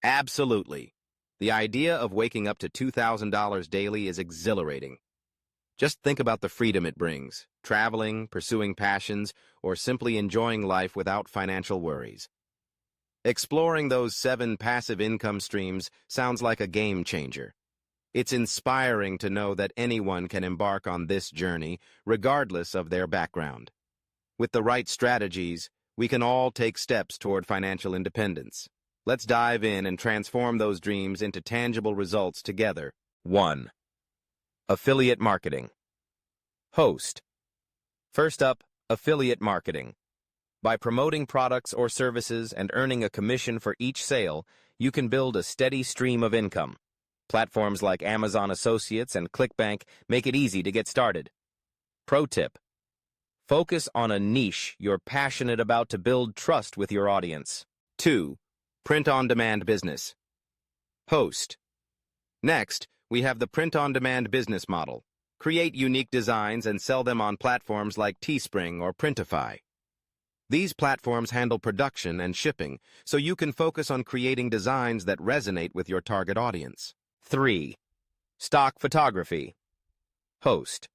Absolutely. The idea of waking up to $2,000 daily is exhilarating. Just think about the freedom it brings, traveling, pursuing passions, or simply enjoying life without financial worries. Exploring those 7 passive income streams sounds like a game changer. It's inspiring to know that anyone can embark on this journey, regardless of their background. With the right strategies, we can all take steps toward financial independence. Let's dive in and transform those dreams into tangible results together. 1. Affiliate marketing. Host. First up, affiliate marketing. By promoting products or services and earning a commission for each sale, you can build a steady stream of income. Platforms like Amazon Associates and ClickBank make it easy to get started. Pro tip: focus on a niche you're passionate about to build trust with your audience. 2. Print-on-demand business. Host. Next, we have the print-on-demand business model. Create unique designs and sell them on platforms like Teespring or Printify. These platforms handle production and shipping, so you can focus on creating designs that resonate with your target audience. 3. Stock photography. Host.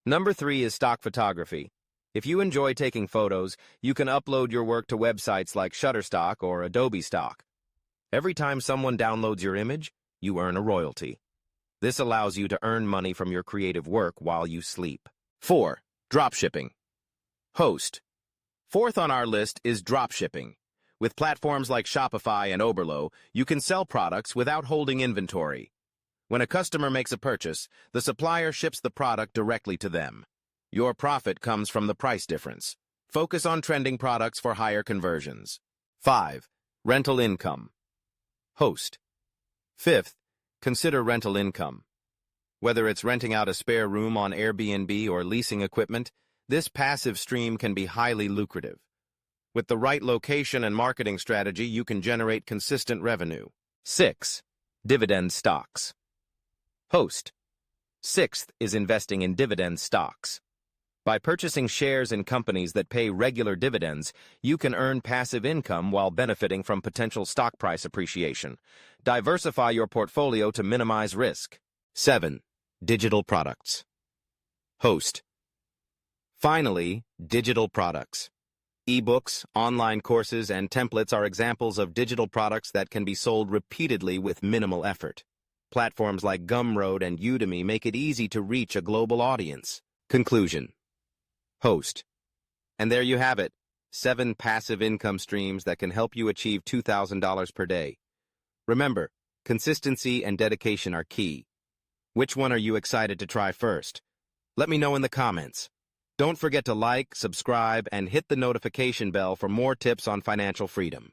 Number 3 is stock photography. If you enjoy taking photos, you can upload your work to websites like Shutterstock or Adobe Stock. Every time someone downloads your image, you earn a royalty. This allows you to earn money from your creative work while you sleep. 4. Dropshipping. Host. Fourth on our list is dropshipping. With platforms like Shopify and Oberlo, you can sell products without holding inventory. When a customer makes a purchase, the supplier ships the product directly to them. Your profit comes from the price difference. Focus on trending products for higher conversions. 5. Rental income. Host. Fifth, consider rental income. Whether it's renting out a spare room on Airbnb or leasing equipment, this passive stream can be highly lucrative. With the right location and marketing strategy, you can generate consistent revenue. 6. Dividend stocks. Host. Sixth is investing in dividend stocks. By purchasing shares in companies that pay regular dividends, you can earn passive income while benefiting from potential stock price appreciation. Diversify your portfolio to minimize risk. 7. Digital products. Host. Finally, digital products. Ebooks, online courses, and templates are examples of digital products that can be sold repeatedly with minimal effort. Platforms like Gumroad and Udemy make it easy to reach a global audience. Conclusion. Host. And there you have it, 7 passive income streams that can help you achieve $2,000 per day. Remember, consistency and dedication are key. Which one are you excited to try first? Let me know in the comments. Don't forget to like, subscribe, and hit the notification bell for more tips on financial freedom.